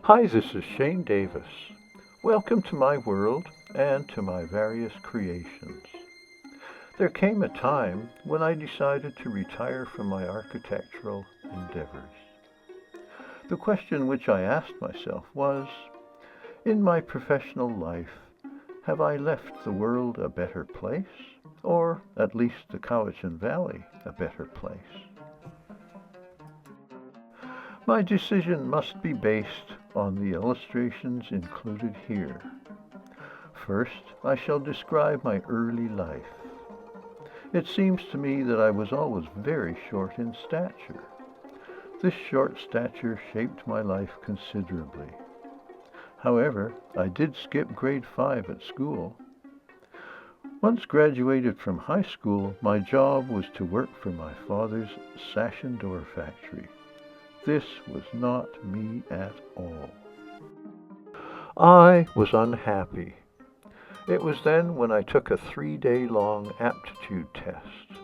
Hi, this is Shane Davis. Welcome to my world and to my various creations. There came a time when I decided to retire from my architectural endeavors. The question which I asked myself was, in my professional life, have I left the world a better place, or at least the Cowichan Valley a better place? My decision must be based on the illustrations included here. First, I shall describe my early life. It seems to me that I was always very short in stature. This short stature shaped my life considerably. However, I did skip grade 5 at school. Once graduated from high school, my job was to work for my father's sash and door factory. This was not me at all. I was unhappy. It was then when I took a 3-day-long aptitude test.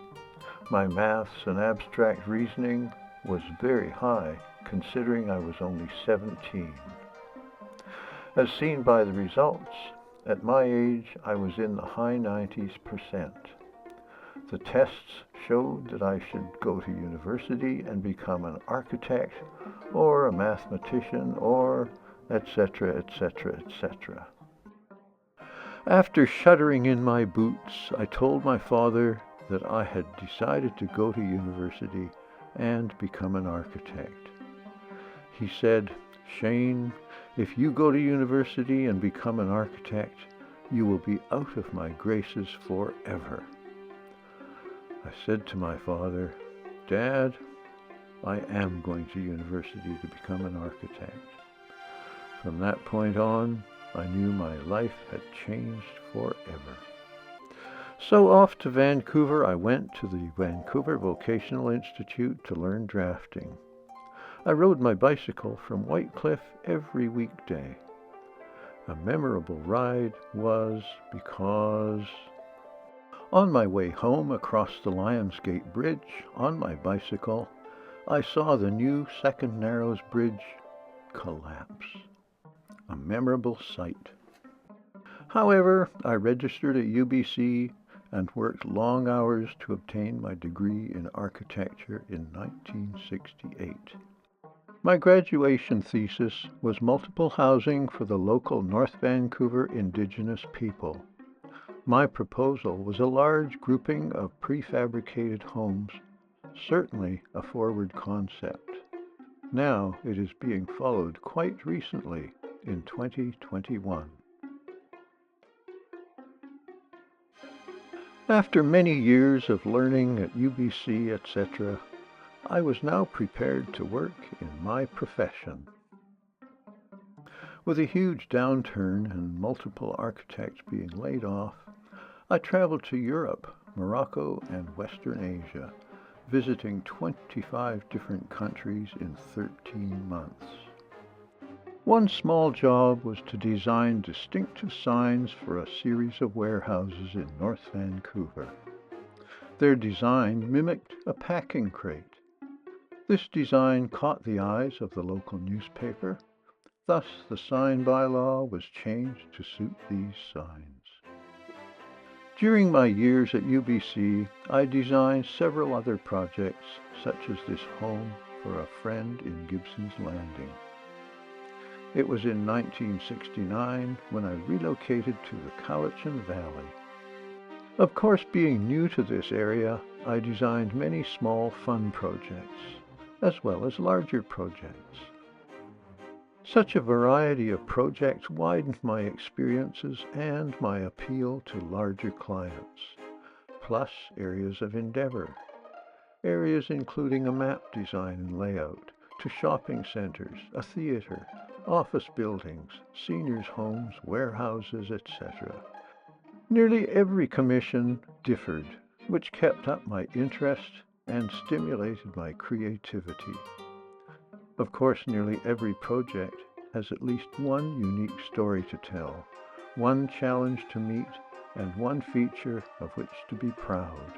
My maths and abstract reasoning was very high, considering I was only 17. As seen by the results, at my age I was in the high 90s%. The tests showed that I should go to university and become an architect or a mathematician or etc., etc., etc. After shuddering in my boots, I told my father that I had decided to go to university and become an architect. He said, "Shane, if you go to university and become an architect, you will be out of my graces forever." I said to my father, "Dad, I am going to university to become an architect." From that point on, I knew my life had changed forever. So off to Vancouver I went to the Vancouver Vocational Institute to learn drafting. I rode my bicycle from White Cliff every weekday. A memorable ride was because on my way home across the Lionsgate Bridge on my bicycle, I saw the new Second Narrows Bridge collapse. A memorable sight. However, I registered at UBC and worked long hours to obtain my degree in architecture in 1968. My graduation thesis was multiple housing for the local North Vancouver Indigenous people. My proposal was a large grouping of prefabricated homes, certainly a forward concept. Now it is being followed quite recently in 2021. After many years of learning at UBC, etc., I was now prepared to work in my profession. With a huge downturn and multiple architects being laid off, I traveled to Europe, Morocco, and Western Asia, visiting 25 different countries in 13 months. One small job was to design distinctive signs for a series of warehouses in North Vancouver. Their design mimicked a packing crate. This design caught the eyes of the local newspaper. Thus, the sign bylaw was changed to suit these signs. During my years at UBC, I designed several other projects, such as this home for a friend in Gibson's Landing. It was in 1969 when I relocated to the Cowichan Valley. Of course, being new to this area, I designed many small fun projects, as well as larger projects. Such a variety of projects widened my experiences and my appeal to larger clients, plus areas of endeavor. Areas including a map design and layout, to shopping centers, a theater, office buildings, seniors' homes, warehouses, etc., Nearly every commission differed, which kept up my interest and stimulated my creativity. Of course, nearly every project has at least one unique story to tell, one challenge to meet, and one feature of which to be proud.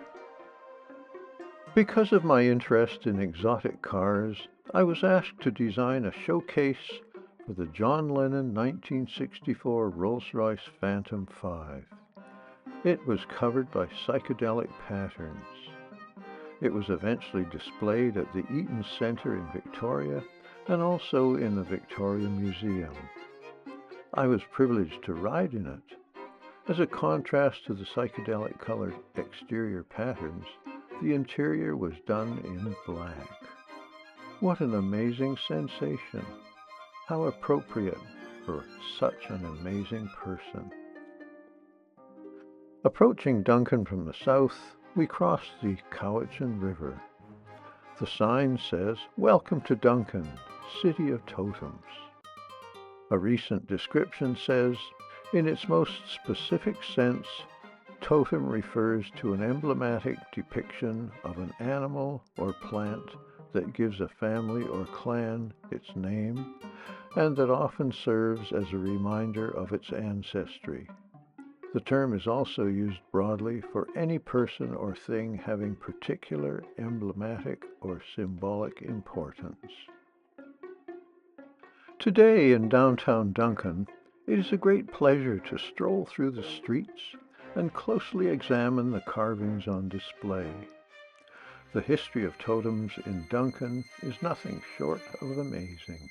Because of my interest in exotic cars, I was asked to design a showcase for the John Lennon 1964 Rolls-Royce Phantom 5. It was covered by psychedelic patterns. It was eventually displayed at the Eaton Centre in Victoria and also in the Victoria Museum. I was privileged to ride in it. As a contrast to the psychedelic colored exterior patterns, the interior was done in black. What an amazing sensation! How appropriate for such an amazing person. Approaching Duncan from the south, we crossed the Cowichan River. The sign says, "Welcome to Duncan, City of Totems." A recent description says, in its most specific sense, totem refers to an emblematic depiction of an animal or plant that gives a family or clan its name, and that often serves as a reminder of its ancestry. The term is also used broadly for any person or thing having particular emblematic or symbolic importance. Today in downtown Duncan, it is a great pleasure to stroll through the streets and closely examine the carvings on display. The history of totems in Duncan is nothing short of amazing.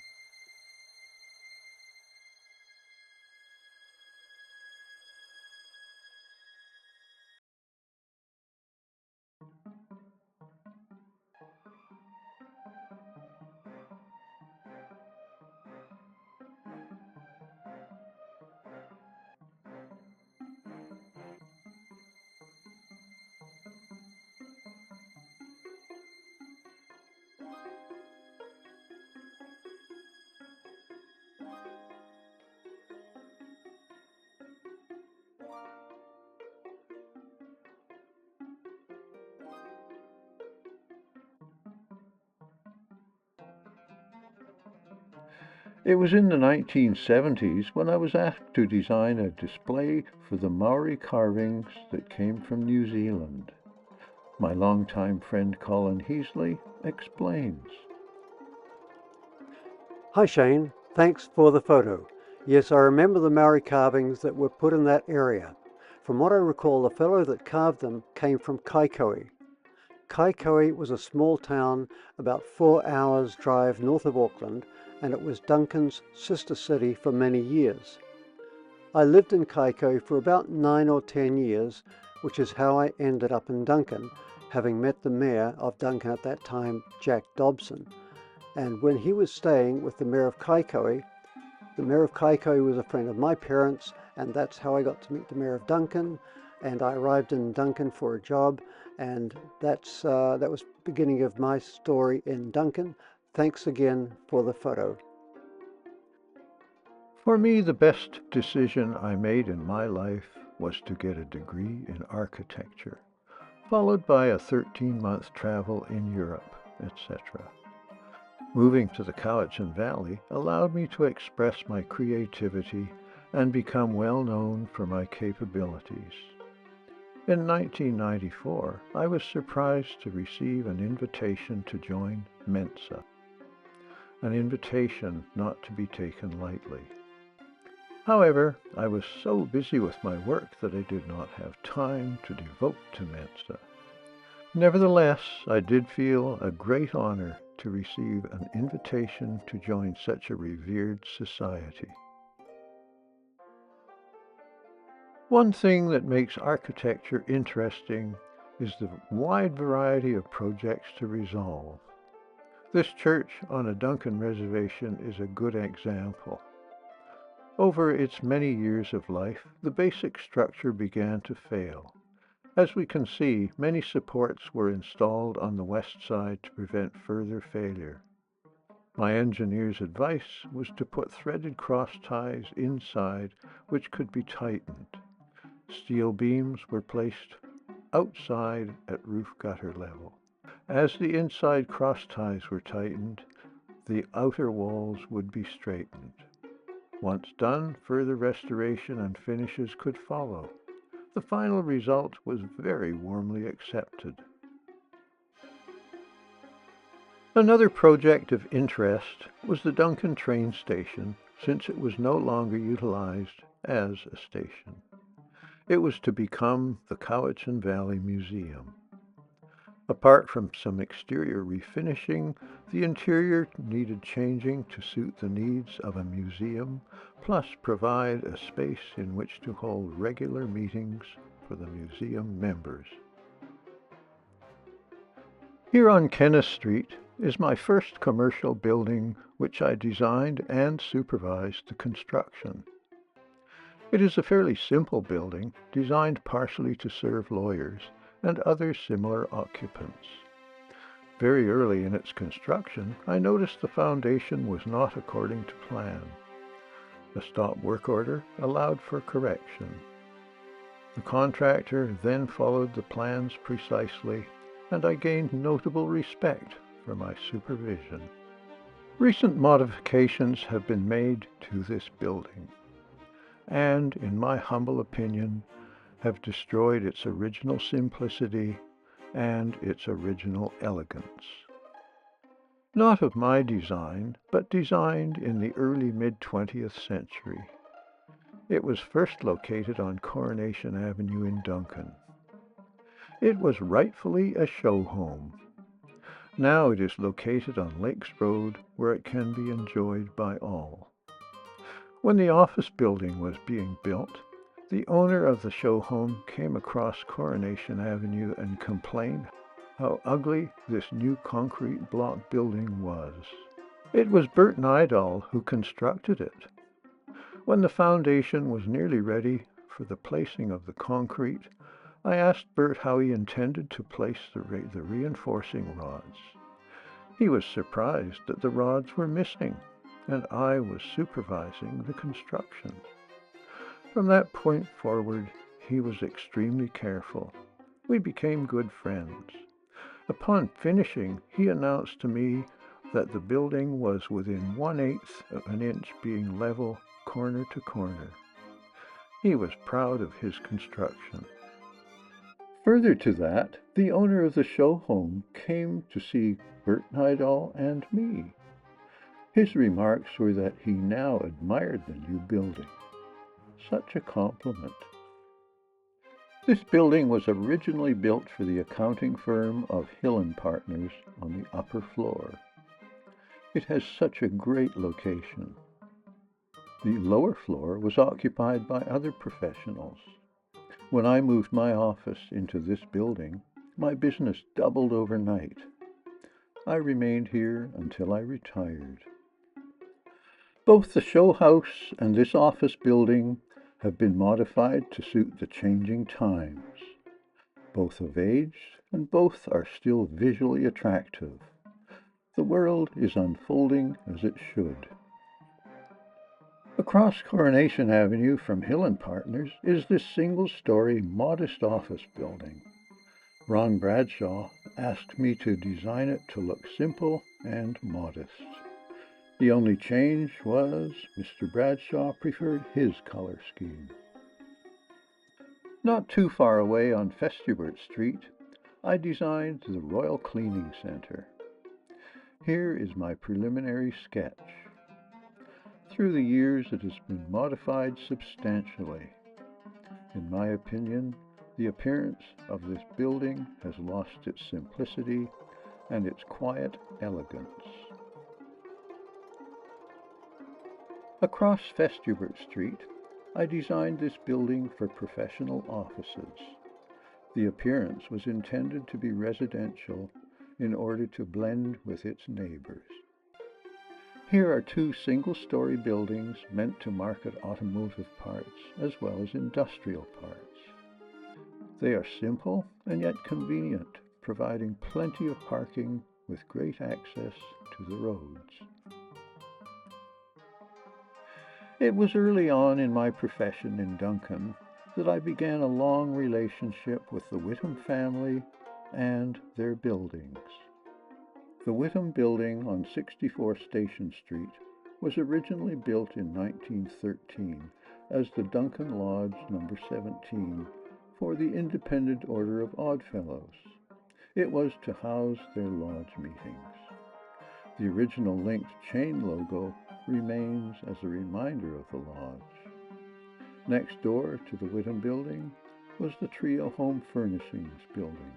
It was in the 1970s when I was asked to design a display for the Maori carvings that came from New Zealand. My longtime friend Colin Heasley explains. Hi Shane, thanks for the photo. Yes, I remember the Maori carvings that were put in that area. From what I recall, the fellow that carved them came from Kaikoui. Kaikoui was a small town about 4 hours drive north of Auckland, and it was Duncan's sister city for many years. I lived in Kaikoui for about 9 or 10 years, which is how I ended up in Duncan, having met the mayor of Duncan at that time, Jack Dobson. And when he was staying with the mayor of Kaikoui was a friend of my parents, and that's how I got to meet the mayor of Duncan. And I arrived in Duncan for a job, and that was the beginning of my story in Duncan. Thanks again for the photo. For me, the best decision I made in my life was to get a degree in architecture, followed by a 13-month travel in Europe, etc. Moving to the Cowichan Valley allowed me to express my creativity and become well known for my capabilities. In 1994, I was surprised to receive an invitation to join Mensa, an invitation not to be taken lightly. However, I was so busy with my work that I did not have time to devote to Mensa. Nevertheless, I did feel a great honor to receive an invitation to join such a revered society. One thing that makes architecture interesting is the wide variety of projects to resolve. This church on a Duncan reservation is a good example. Over its many years of life, the basic structure began to fail. As we can see, many supports were installed on the west side to prevent further failure. My engineer's advice was to put threaded cross ties inside which could be tightened. Steel beams were placed outside at roof gutter level. As the inside cross ties were tightened, the outer walls would be straightened. Once done, further restoration and finishes could follow. The final result was very warmly accepted. Another project of interest was the Duncan train station, since it was no longer utilized as a station. It was to become the Cowichan Valley Museum. Apart from some exterior refinishing, the interior needed changing to suit the needs of a museum, plus provide a space in which to hold regular meetings for the museum members. Here on Kenneth Street is my first commercial building, which I designed and supervised the construction. It is a fairly simple building, designed partially to serve lawyers and other similar occupants. Very early in its construction, I noticed the foundation was not according to plan. A stop work order allowed for correction. The contractor then followed the plans precisely, and I gained notable respect for my supervision. Recent modifications have been made to this building, and, in my humble opinion, have destroyed its original simplicity and its original elegance. Not of my design, but designed in the early mid-20th century. It was first located on Coronation Avenue in Duncan. It was rightfully a show home. Now it is located on Lakes Road, where it can be enjoyed by all. When the office building was being built, the owner of the show home came across Coronation Avenue and complained how ugly this new concrete block building was. It was Bert Nydall who constructed it. When the foundation was nearly ready for the placing of the concrete, I asked Bert how he intended to place the reinforcing rods. He was surprised that the rods were missing, and I was supervising the construction. From that point forward, he was extremely careful. We became good friends. Upon finishing, he announced to me that the building was within 1/8 of an inch being level, corner to corner. He was proud of his construction. Further to that, the owner of the show home came to see Bert Nydall and me. His remarks were that he now admired the new building. Such a compliment. This building was originally built for the accounting firm of Hill & Partners on the upper floor. It has such a great location. The lower floor was occupied by other professionals. When I moved my office into this building, my business doubled overnight. I remained here until I retired. Both the show house and this office building have been modified to suit the changing times. Both have aged, and both are still visually attractive. The world is unfolding as it should. Across Coronation Avenue from Hill & Partners is this single-story, modest office building. Ron Bradshaw asked me to design it to look simple and modest. The only change was Mr. Bradshaw preferred his color scheme. Not too far away on Festubert Street, I designed the Royal Cleaning Center. Here is my preliminary sketch. Through the years, it has been modified substantially. In my opinion, the appearance of this building has lost its simplicity and its quiet elegance. Across Festubert Street, I designed this building for professional offices. The appearance was intended to be residential in order to blend with its neighbors. Here are two single-story buildings meant to market automotive parts as well as industrial parts. They are simple and yet convenient, providing plenty of parking with great access to the roads. It was early on in my profession in Duncan that I began a long relationship with the Whittam family and their buildings. The Whittam building on 64 Station Street was originally built in 1913 as the Duncan Lodge No. 17 for the Independent Order of Oddfellows. It was to house their lodge meetings. The original linked chain logo remains as a reminder of the lodge. Next door to the Whittam building was the Trio Home Furnishings building.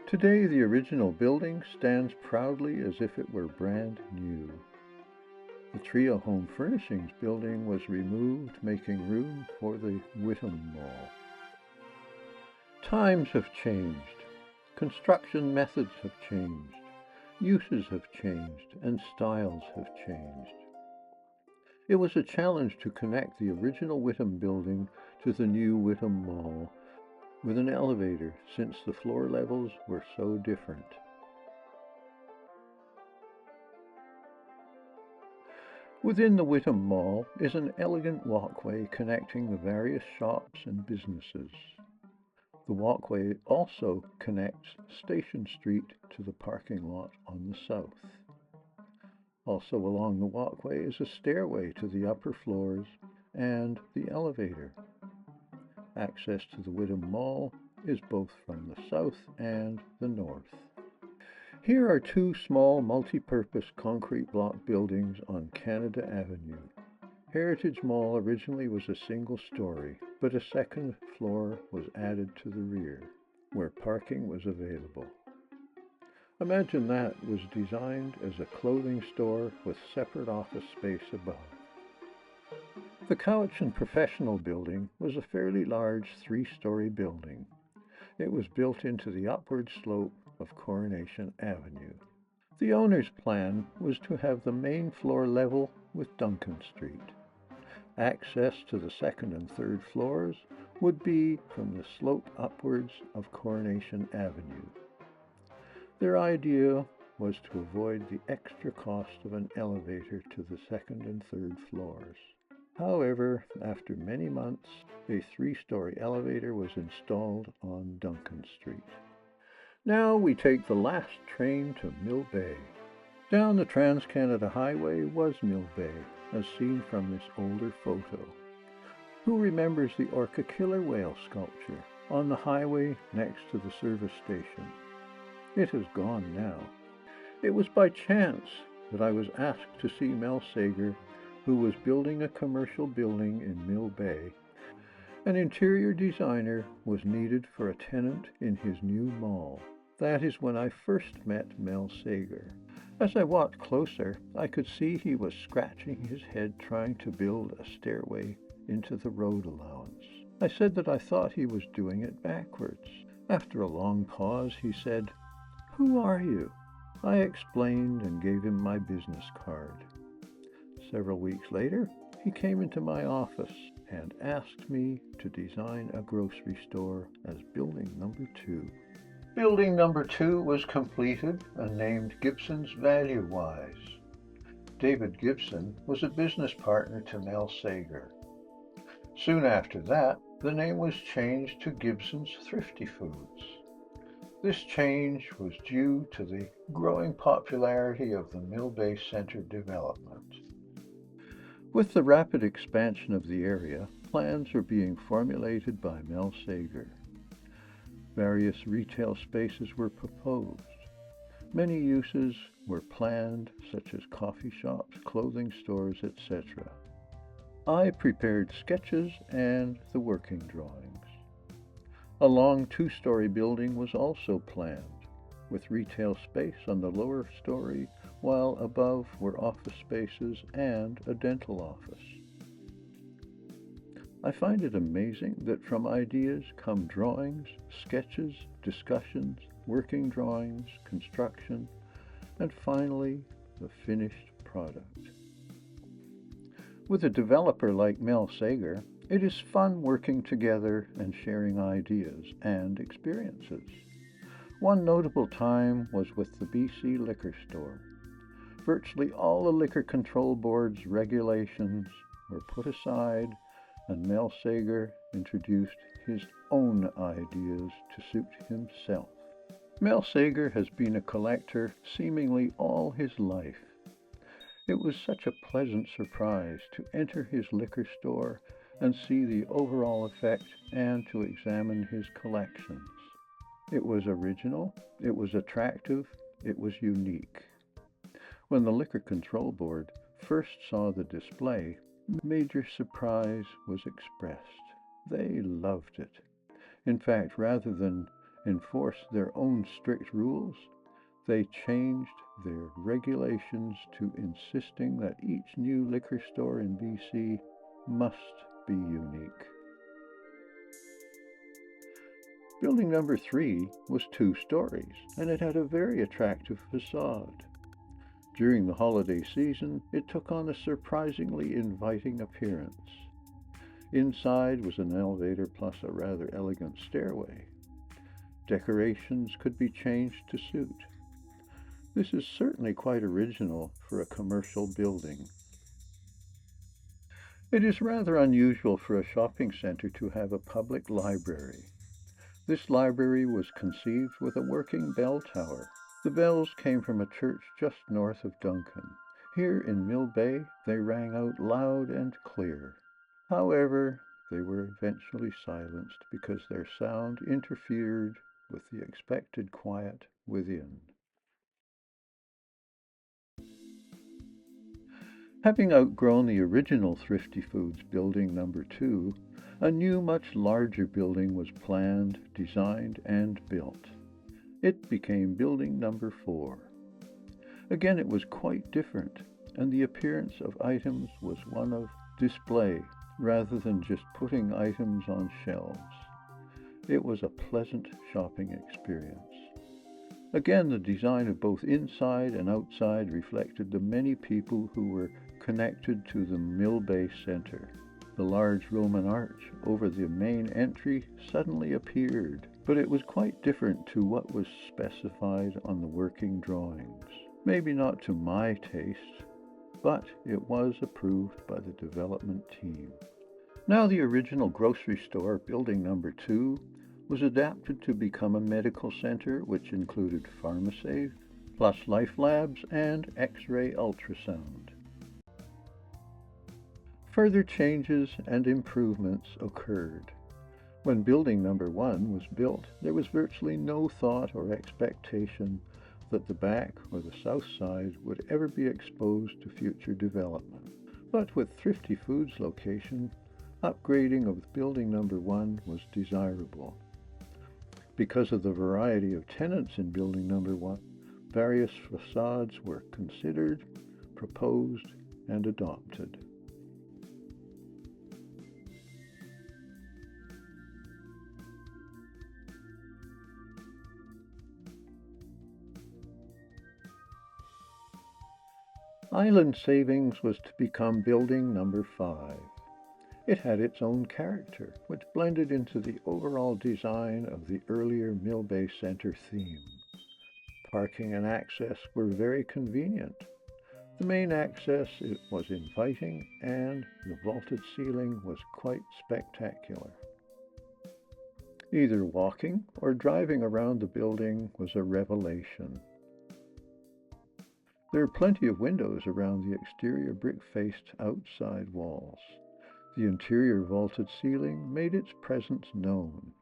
Today, the original building stands proudly as if it were brand new. The Trio Home Furnishings building was removed, making room for the Whittam Mall. Times have changed. Construction methods have changed. Uses have changed, and styles have changed. It was a challenge to connect the original Whittam building to the new Whittam Mall with an elevator, since the floor levels were so different. Within the Whittam Mall is an elegant walkway connecting the various shops and businesses. The walkway also connects Station Street to the parking lot on the south. Also along the walkway is a stairway to the upper floors and the elevator. Access to the Whittam Mall is both from the south and the north. Here are two small multi-purpose concrete block buildings on Canada Avenue. Heritage Mall originally was a single story, but a second floor was added to the rear, where parking was available. Imagine that was designed as a clothing store with separate office space above. The Cowichan Professional Building was a fairly large three-story building. It was built into the upward slope of Coronation Avenue. The owner's plan was to have the main floor level with Duncan Street. Access to the second and third floors would be from the slope upwards of Coronation Avenue. Their idea was to avoid the extra cost of an elevator to the second and third floors. However, after many months, a three-story elevator was installed on Duncan Street. Now we take the last train to Mill Bay. Down the Trans-Canada Highway was Mill Bay, as seen from this older photo. Who remembers the Orca killer whale sculpture on the highway next to the service station? It has gone now. It was by chance that I was asked to see Mel Sager, who was building a commercial building in Mill Bay. An interior designer was needed for a tenant in his new mall. That is when I first met Mel Sager. As I walked closer, I could see he was scratching his head trying to build a stairway into the road allowance. I said that I thought he was doing it backwards. After a long pause, he said, "Who are you?" I explained and gave him my business card. Several weeks later, he came into my office and asked me to design a grocery store as building number 2. Building number 2 was completed and named Gibson's Value Wise. David Gibson was a business partner to Mel Sager. Soon after that, the name was changed to Gibson's Thrifty Foods. This change was due to the growing popularity of the Mill Bay Center development. With the rapid expansion of the area, plans were being formulated by Mel Sager. Various retail spaces were proposed. Many uses were planned, such as coffee shops, clothing stores, etc. I prepared sketches and the working drawings. A long 2-story building was also planned, with retail space on the lower story, while above were office spaces and a dental office. I find it amazing that from ideas come drawings, sketches, discussions, working drawings, construction, and finally, the finished product. With a developer like Mel Sager, it is fun working together and sharing ideas and experiences. One notable time was with the BC Liquor Store. Virtually all the Liquor Control Board's regulations were put aside and Mel Sager introduced his own ideas to suit himself. Mel Sager has been a collector seemingly all his life. It was such a pleasant surprise to enter his liquor store and see the overall effect and to examine his collections. It was original, it was attractive, it was unique. When the Liquor Control Board first saw the display, major surprise was expressed. They loved it. In fact, rather than enforce their own strict rules, they changed their regulations to insisting that each new liquor store in BC must be unique. Building number 3 was 2 stories, and it had a very attractive facade. During the holiday season, it took on a surprisingly inviting appearance. Inside was an elevator plus a rather elegant stairway. Decorations could be changed to suit. This is certainly quite original for a commercial building. It is rather unusual for a shopping center to have a public library. This library was conceived with a working bell tower. The bells came from a church just north of Duncan. Here in Mill Bay, they rang out loud and clear. However, they were eventually silenced because their sound interfered with the expected quiet within. Having outgrown the original Thrifty Foods building number 2, a new, much larger building was planned, designed, and built. It became building number 4. Again, it was quite different, and the appearance of items was one of display rather than just putting items on shelves. It was a pleasant shopping experience. Again, the design of both inside and outside reflected the many people who were connected to the Mill Bay Center. The large Roman arch over the main entry suddenly appeared, but it was quite different to what was specified on the working drawings. Maybe not to my taste, but it was approved by the development team. Now the original grocery store, building number 2, was adapted to become a medical center which included PharmaSave, plus Life Labs and X-ray ultrasound. Further changes and improvements occurred. When building number 1 was built, there was virtually no thought or expectation that the back or the south side would ever be exposed to future development. But with Thrifty Foods location, upgrading of building number 1 was desirable. Because of the variety of tenants in building number 1, various facades were considered, proposed, and adopted. Island Savings was to become building number 5. It had its own character, which blended into the overall design of the earlier Mill Bay Center theme. Parking and access were very convenient. The main access was inviting, and the vaulted ceiling was quite spectacular. Either walking or driving around the building was a revelation. There are plenty of windows around the exterior brick-faced outside walls. The interior vaulted ceiling made its presence known.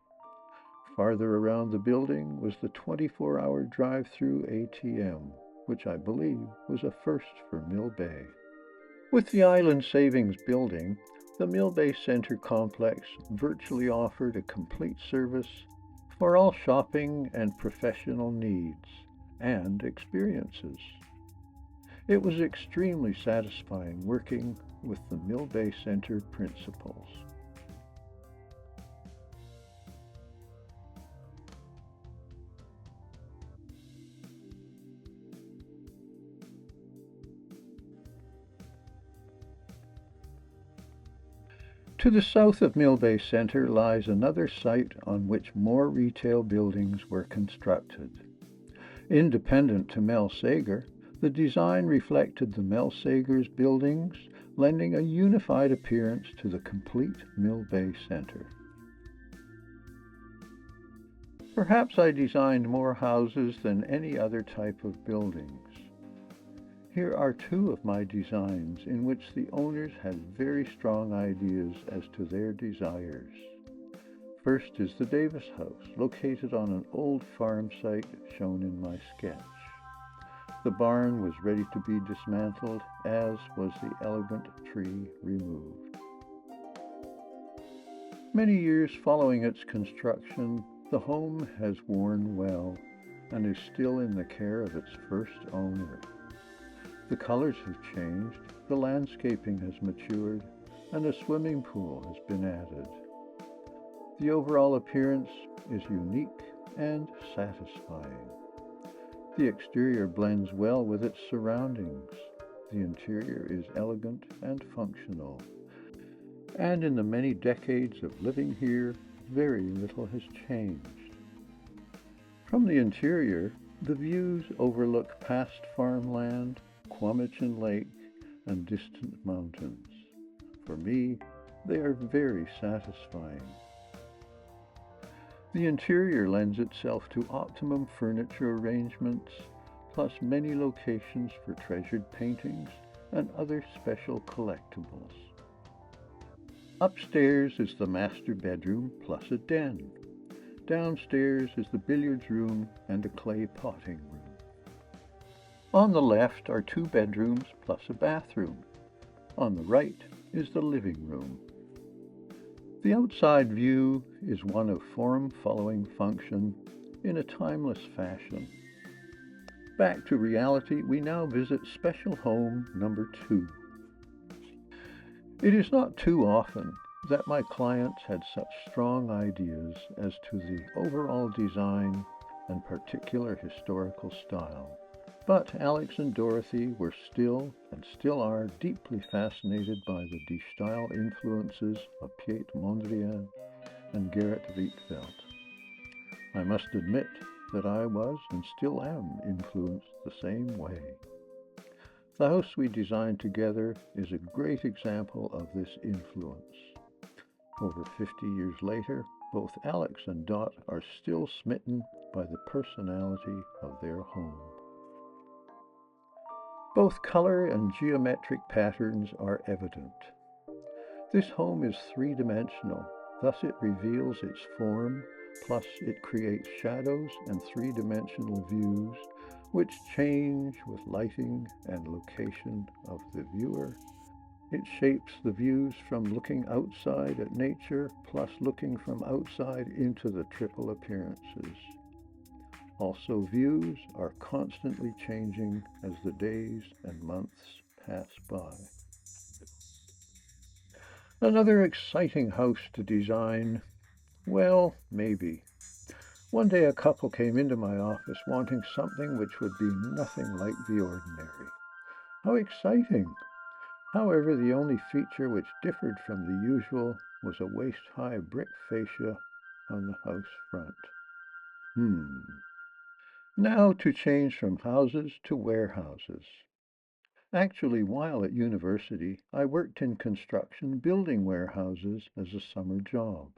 Farther around the building was the 24-hour drive-through ATM, which I believe was a first for Mill Bay. With the Island Savings building, the Mill Bay Center complex virtually offered a complete service for all shopping and professional needs and experiences. It was extremely satisfying working with the Mill Bay Center principals. To the south of Mill Bay Center lies another site on which more retail buildings were constructed. Independent to Mel Sager, the design reflected the Mel Sager's buildings, lending a unified appearance to the complete Mill Bay Center. Perhaps I designed more houses than any other type of buildings. Here are two of my designs in which the owners had very strong ideas as to their desires. First is the Davis House, located on an old farm site shown in my sketch. The barn was ready to be dismantled, as was the elegant tree removed. Many years following its construction, the home has worn well and is still in the care of its first owner. The colors have changed, the landscaping has matured, and a swimming pool has been added. The overall appearance is unique and satisfying. The exterior blends well with its surroundings. The interior is elegant and functional. And in the many decades of living here, very little has changed. From the interior, the views overlook past farmland, Cowichan Lake, and distant mountains. For me, they are very satisfying. The interior lends itself to optimum furniture arrangements, plus many locations for treasured paintings and other special collectibles. Upstairs is the master bedroom plus a den. Downstairs is the billiards room and a clay potting room. On the left are 2 bedrooms plus a bathroom. On the right is the living room. The outside view is one of form following function in a timeless fashion. Back to reality, we now visit special home number 2. It is not too often that my clients had such strong ideas as to the overall design and particular historical style. But Alex and Dorothy were still and still are deeply fascinated by the De Stijl influences of Piet Mondrian and Gerrit Rietveld. I must admit that I was and still am influenced the same way. The house we designed together is a great example of this influence. Over 50 years later, both Alex and Dot are still smitten by the personality of their home. Both color and geometric patterns are evident. This home is three-dimensional, thus it reveals its form, plus it creates shadows and three-dimensional views, which change with lighting and location of the viewer. It shapes the views from looking outside at nature, plus looking from outside into the triple appearances. Also, views are constantly changing as the days and months pass by. Another exciting house to design? Well, maybe. One day a couple came into my office wanting something which would be nothing like the ordinary. How exciting! However, the only feature which differed from the usual was a waist-high brick fascia on the house front. Now to change from houses to warehouses. Actually, while at university, I worked in construction building warehouses as a summer job.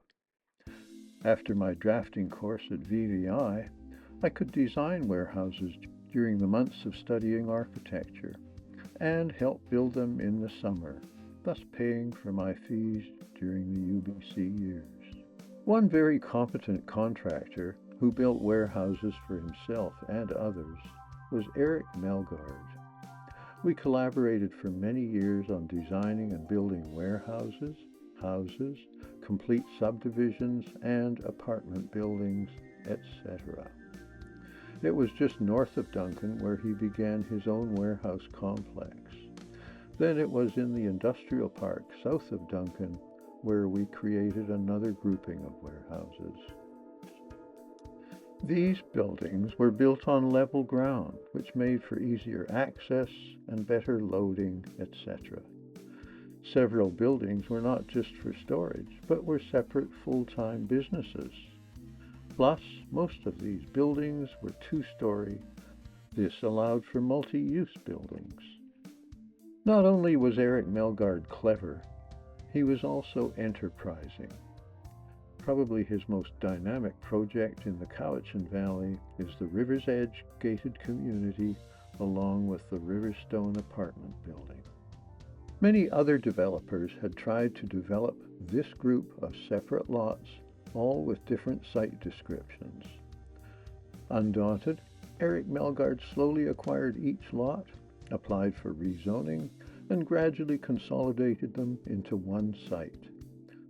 After my drafting course at VVI, I could design warehouses during the months of studying architecture and help build them in the summer, thus paying for my fees during the UBC years. One very competent contractor who built warehouses for himself and others was Eric Melgard. We collaborated for many years on designing and building warehouses, houses, complete subdivisions, and apartment buildings, etc. It was just north of Duncan where he began his own warehouse complex. Then it was in the industrial park south of Duncan where we created another grouping of warehouses. These buildings were built on level ground, which made for easier access and better loading, etc. Several buildings were not just for storage, but were separate full-time businesses. Plus, most of these buildings were two-story. This allowed for multi-use buildings. Not only was Eric Melgard clever, he was also enterprising. Probably his most dynamic project in the Cowichan Valley is the River's Edge gated community along with the Riverstone apartment building. Many other developers had tried to develop this group of separate lots, all with different site descriptions. Undaunted, Eric Melgard slowly acquired each lot, applied for rezoning, and gradually consolidated them into one site.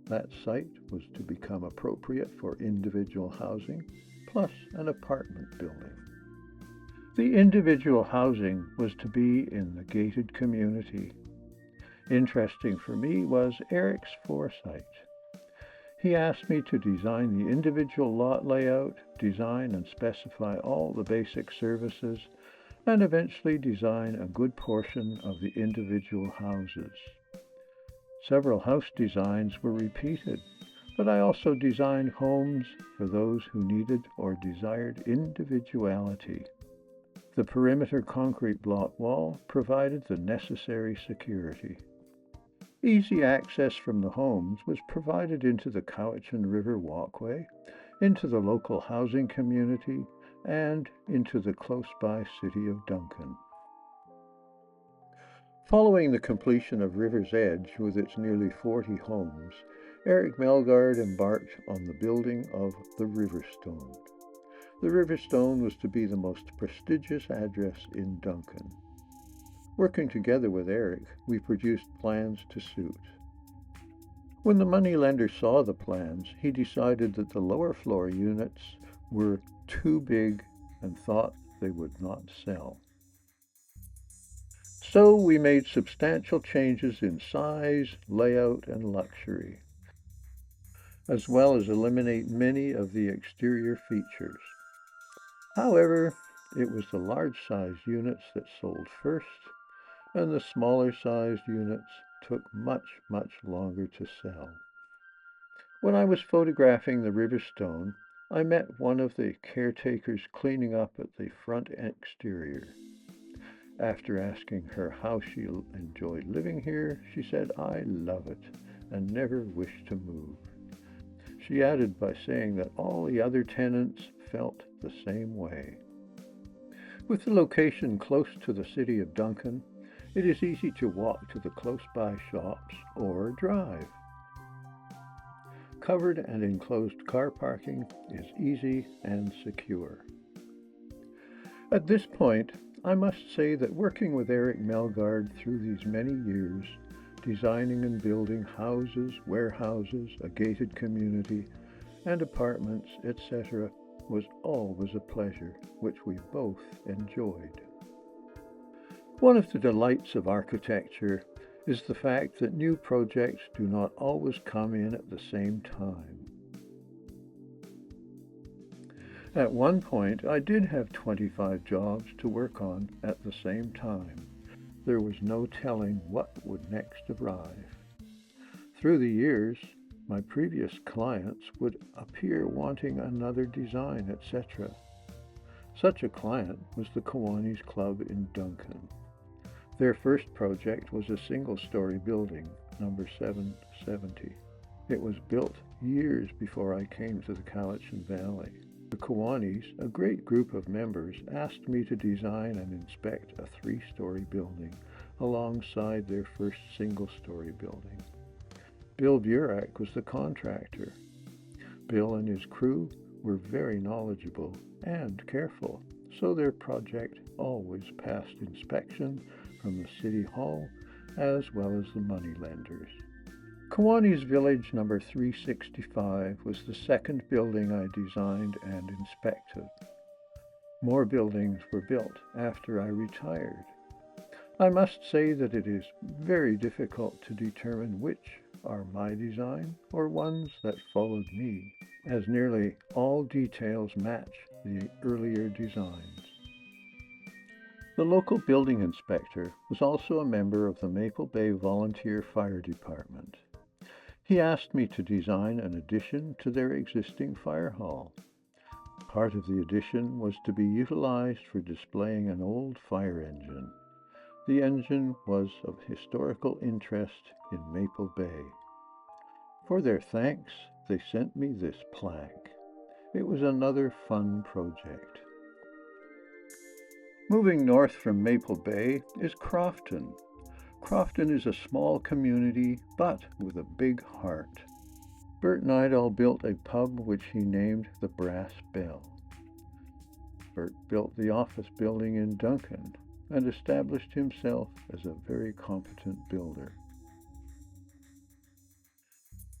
That site was to become appropriate for individual housing, plus an apartment building. The individual housing was to be in the gated community. Interesting for me was Eric's foresight. He asked me to design the individual lot layout, design and specify all the basic services, and eventually design a good portion of the individual houses. Several house designs were repeated, but I also designed homes for those who needed or desired individuality. The perimeter concrete block wall provided the necessary security. Easy access from the homes was provided into the Cowichan River walkway, into the local housing community, and into the close-by city of Duncan. Following the completion of River's Edge with its nearly 40 homes, Eric Melgard embarked on the building of the Riverstone. The Riverstone was to be the most prestigious address in Duncan. Working together with Eric, we produced plans to suit. When the moneylender saw the plans, he decided that the lower floor units were too big and thought they would not sell. So we made substantial changes in size, layout, and luxury, as well as eliminate many of the exterior features. However, it was the large-sized units that sold first, and the smaller-sized units took much longer to sell. When I was photographing the Riverstone, I met one of the caretakers cleaning up at the front exterior. After asking her how she enjoyed living here, she said, "I love it and never wish to move." She added by saying that all the other tenants felt the same way. With the location close to the city of Duncan, it is easy to walk to the close-by shops or drive. Covered and enclosed car parking is easy and secure. At this point, I must say that working with Eric Melgard through these many years, designing and building houses, warehouses, a gated community, and apartments, etc., was always a pleasure, which we both enjoyed. One of the delights of architecture is the fact that new projects do not always come in at the same time. At one point, I did have 25 jobs to work on at the same time. There was no telling what would next arrive. Through the years, my previous clients would appear wanting another design, etc. Such a client was the Kiwanis Club in Duncan. Their first project was a single-story building, number 770. It was built years before I came to the Cowichan Valley. The Kiwanis, a great group of members, asked me to design and inspect a 3-story building alongside their first single-story building. Bill Burak was the contractor. Bill and his crew were very knowledgeable and careful, so their project always passed inspection from the City Hall as well as the moneylenders. Kiwanis Village number 365 was the second building I designed and inspected. More buildings were built after I retired. I must say that it is very difficult to determine which are my design or ones that followed me, as nearly all details match the earlier designs. The local building inspector was also a member of the Maple Bay Volunteer Fire Department. He asked me to design an addition to their existing fire hall. Part of the addition was to be utilized for displaying an old fire engine. The engine was of historical interest in Maple Bay. For their thanks, they sent me this plaque. It was another fun project. Moving north from Maple Bay is Crofton. Crofton is a small community, but with a big heart. Bert Nidal built a pub which he named the Brass Bell. Bert built the office building in Duncan and established himself as a very competent builder.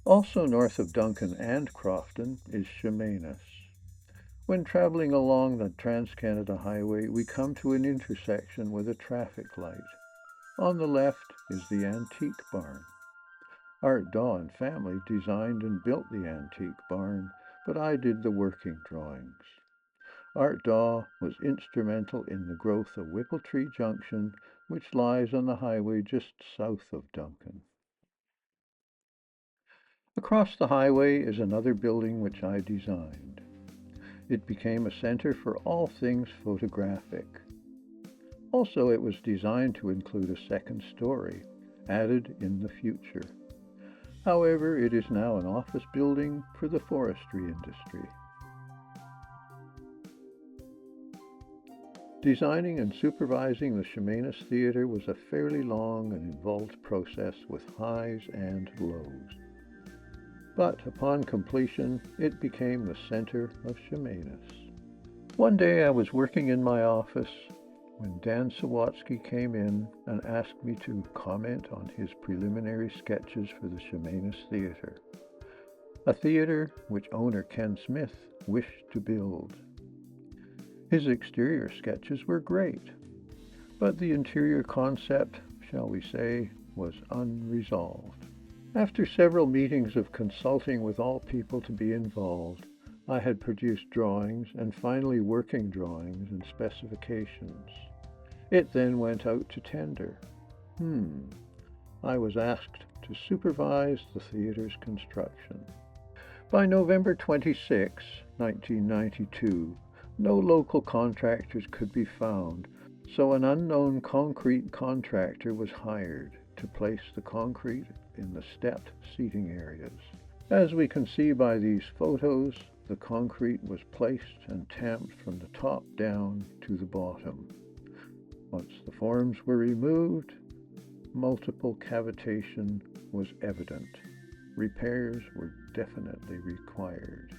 Also north of Duncan and Crofton is Chemainus. When traveling along the Trans-Canada Highway, we come to an intersection with a traffic light. On the left is the Antique Barn. Art Daw and family designed and built the Antique Barn, but I did the working drawings. Art Daw was instrumental in the growth of Whippletree Junction, which lies on the highway just south of Duncan. Across the highway is another building which I designed. It became a center for all things photographic. Also, it was designed to include a second story, added in the future. However, it is now an office building for the forestry industry. Designing and supervising the Chemainus Theatre was a fairly long and involved process with highs and lows. But upon completion, it became the center of Chemainus. One day I was working in my office when Dan Sawatsky came in and asked me to comment on his preliminary sketches for the Chemainus Theatre, a theatre which owner Ken Smith wished to build. His exterior sketches were great, but the interior concept, shall we say, was unresolved. After several meetings of consulting with all people to be involved, I had produced drawings and finally working drawings and specifications. It then went out to tender. I was asked to supervise the theater's construction. By November 26, 1992, no local contractors could be found, so an unknown concrete contractor was hired to place the concrete in the stepped seating areas. As we can see by these photos, the concrete was placed and tamped from the top down to the bottom. Once the forms were removed, multiple cavitation was evident. Repairs were definitely required.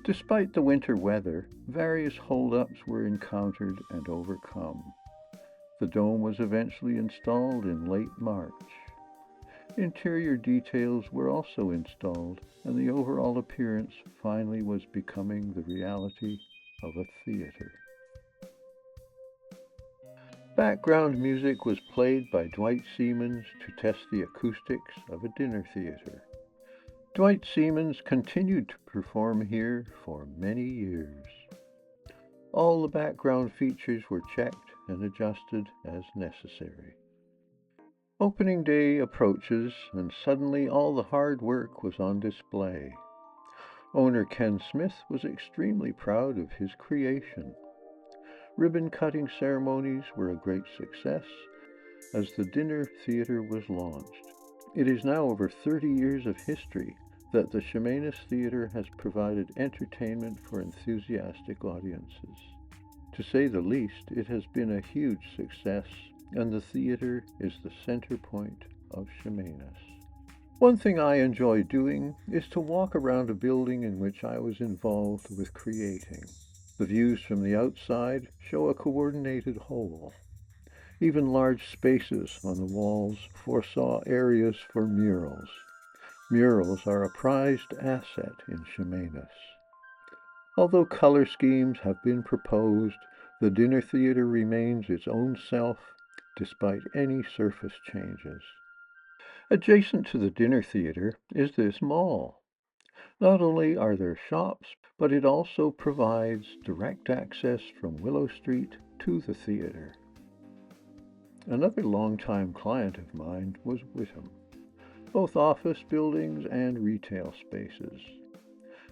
Despite the winter weather, various holdups were encountered and overcome. The dome was eventually installed in late March. Interior details were also installed, and the overall appearance finally was becoming the reality of a theater. Background music was played by Dwight Siemens to test the acoustics of a dinner theater. Dwight Siemens continued to perform here for many years. All the background features were checked and adjusted as necessary. Opening day approaches, and suddenly all the hard work was on display. Owner Ken Smith was extremely proud of his creation. Ribbon-cutting ceremonies were a great success as the dinner theater was launched. It is now over 30 years of history that the Chemainus Theatre has provided entertainment for enthusiastic audiences. To say the least, it has been a huge success, and the theatre is the center point of Chemainus. One thing I enjoy doing is to walk around a building in which I was involved with creating. The views from the outside show a coordinated whole. Even large spaces on the walls foresaw areas for murals. Murals are a prized asset in Chemainus. Although color schemes have been proposed, the dinner theater remains its own self despite any surface changes. Adjacent to the dinner theater is this mall. Not only are there shops, but it also provides direct access from Willow Street to the theater. Another longtime client of mine was Whittam, both office buildings and retail spaces.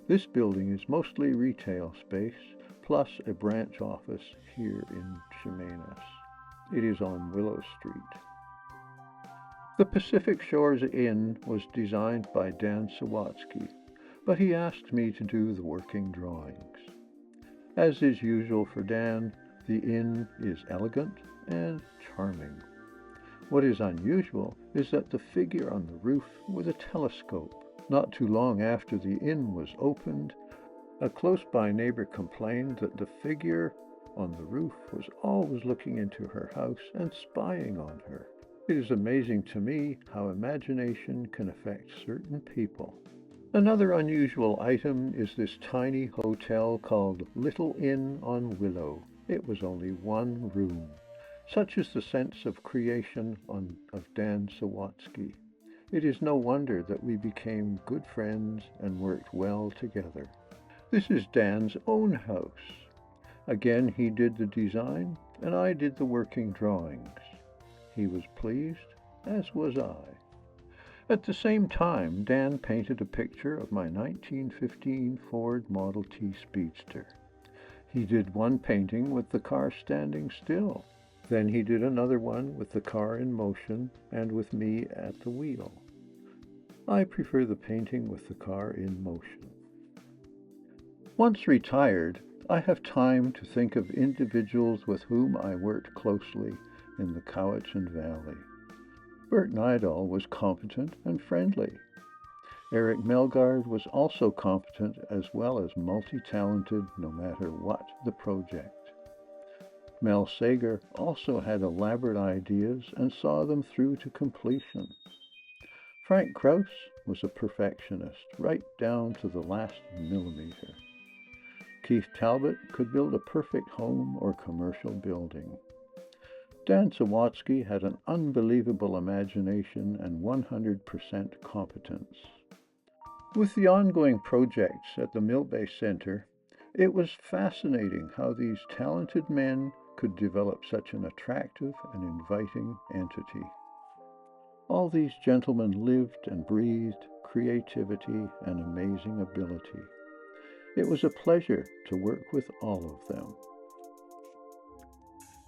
This building is mostly retail space, plus a branch office here in Chemainus. It is on Willow Street. The Pacific Shores Inn was designed by Dan Sawatsky, but he asked me to do the working drawings. As is usual for Dan, the inn is elegant and charming. What is unusual is that the figure on the roof with a telescope. Not too long after the inn was opened, a close-by neighbor complained that the figure on the roof was always looking into her house and spying on her. It is amazing to me how imagination can affect certain people. Another unusual item is this tiny hotel called Little Inn on Willow. It was only one room. Such is the sense of creation of Dan Sawatsky. It is no wonder that we became good friends and worked well together. This is Dan's own house. Again, he did the design, and I did the working drawings. He was pleased, as was I. At the same time, Dan painted a picture of my 1915 Ford Model T Speedster. He did one painting with the car standing still. Then he did another one with the car in motion and with me at the wheel. I prefer the painting with the car in motion. Once retired, I have time to think of individuals with whom I worked closely in the Cowichan Valley. Bert Nydall was competent and friendly. Eric Melgard was also competent as well as multi-talented no matter what the project. Mel Sager also had elaborate ideas and saw them through to completion. Frank Krause was a perfectionist right down to the last millimeter. Keith Talbot could build a perfect home or commercial building. Dan Sawatsky had an unbelievable imagination and 100% competence. With the ongoing projects at the Mill Bay Center, it was fascinating how these talented men could develop such an attractive and inviting entity. All these gentlemen lived and breathed creativity and amazing ability. It was a pleasure to work with all of them.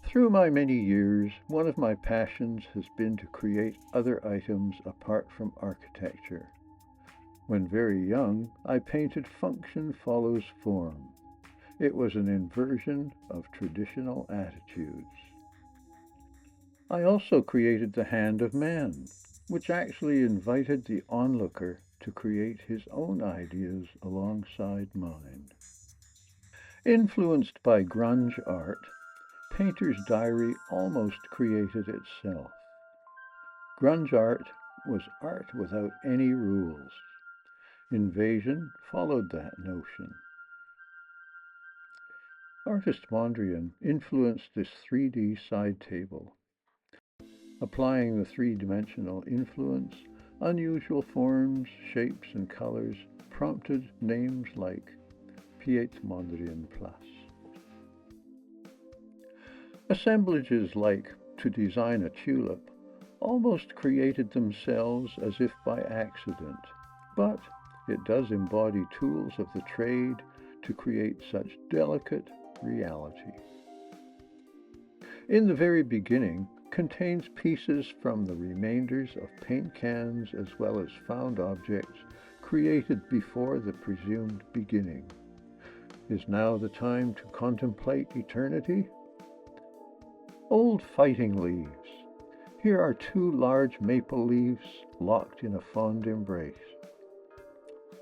Through my many years, one of my passions has been to create other items apart from architecture. When very young, I painted Function Follows Form. It was an inversion of traditional attitudes. I also created the Hand of Man, which actually invited the onlooker to create his own ideas alongside mine. Influenced by grunge art, Painter's Diary almost created itself. Grunge art was art without any rules. Invasion followed that notion. Artist Mondrian influenced this 3D side table. Applying the three-dimensional influence, unusual forms, shapes, and colors prompted names like Piet Mondrian Plus. Assemblages like To Design a Tulip almost created themselves as if by accident, but it does embody tools of the trade to create such delicate reality. In the very beginning, contains pieces from the remainders of paint cans as well as found objects created before the presumed beginning. Is now the time to contemplate eternity? Old fighting leaves. Here are two large maple leaves locked in a fond embrace.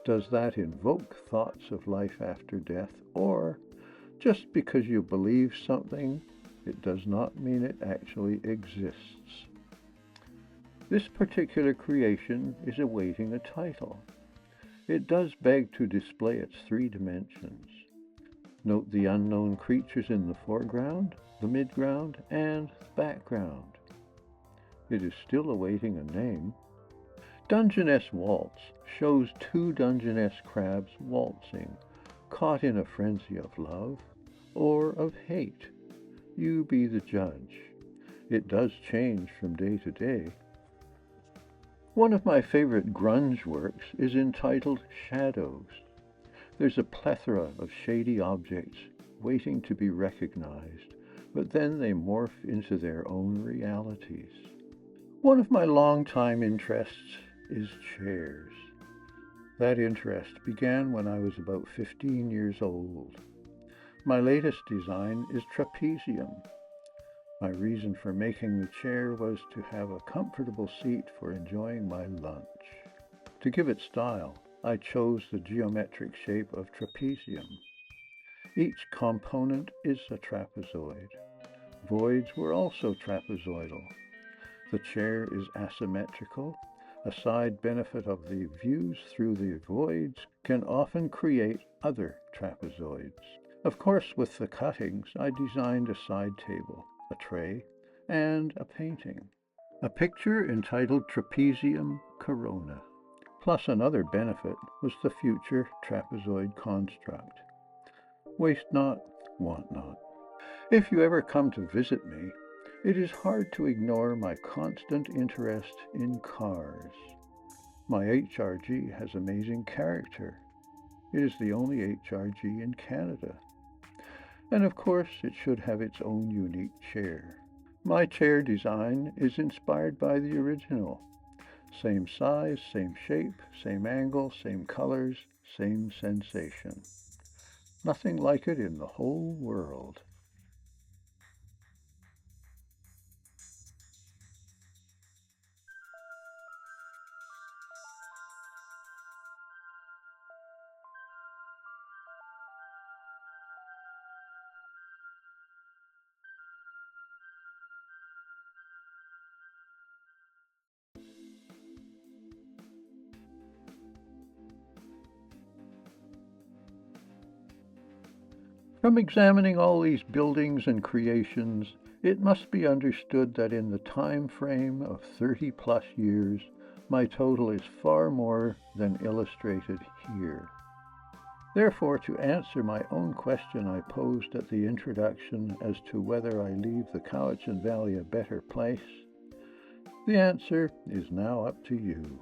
Does that invoke thoughts of life after death, or just because you believe something, it does not mean it actually exists? This particular creation is awaiting a title. It does beg to display its three dimensions. Note the unknown creatures in the foreground, the midground, and the background. It is still awaiting a name. Dungeness Waltz shows two Dungeness crabs waltzing, caught in a frenzy of love or of hate. You be the judge. It does change from day to day. One of my favorite grunge works is entitled Shadows. There's a plethora of shady objects waiting to be recognized, but then they morph into their own realities. One of my long-time interests is chairs. That interest began when I was about 15 years old. My latest design is trapezium. My reason for making the chair was to have a comfortable seat for enjoying my lunch. To give it style, I chose the geometric shape of trapezium. Each component is a trapezoid. Voids were also trapezoidal. The chair is asymmetrical. A side benefit of the views through the voids can often create other trapezoids. Of course, with the cuttings, I designed a side table, a tray, and a painting. A picture entitled Trapezium Corona. Plus another benefit was the future trapezoid construct. Waste not, want not. If you ever come to visit me, it is hard to ignore my constant interest in cars. My HRG has amazing character. It is the only HRG in Canada. And of course, it should have its own unique chair. My chair design is inspired by the original. Same size, same shape, same angle, same colors, same sensation. Nothing like it in the whole world. From examining all these buildings and creations, it must be understood that in the time frame of 30+ years, my total is far more than illustrated here. Therefore, to answer my own question I posed at the introduction as to whether I leave the Cowichan Valley a better place, the answer is now up to you.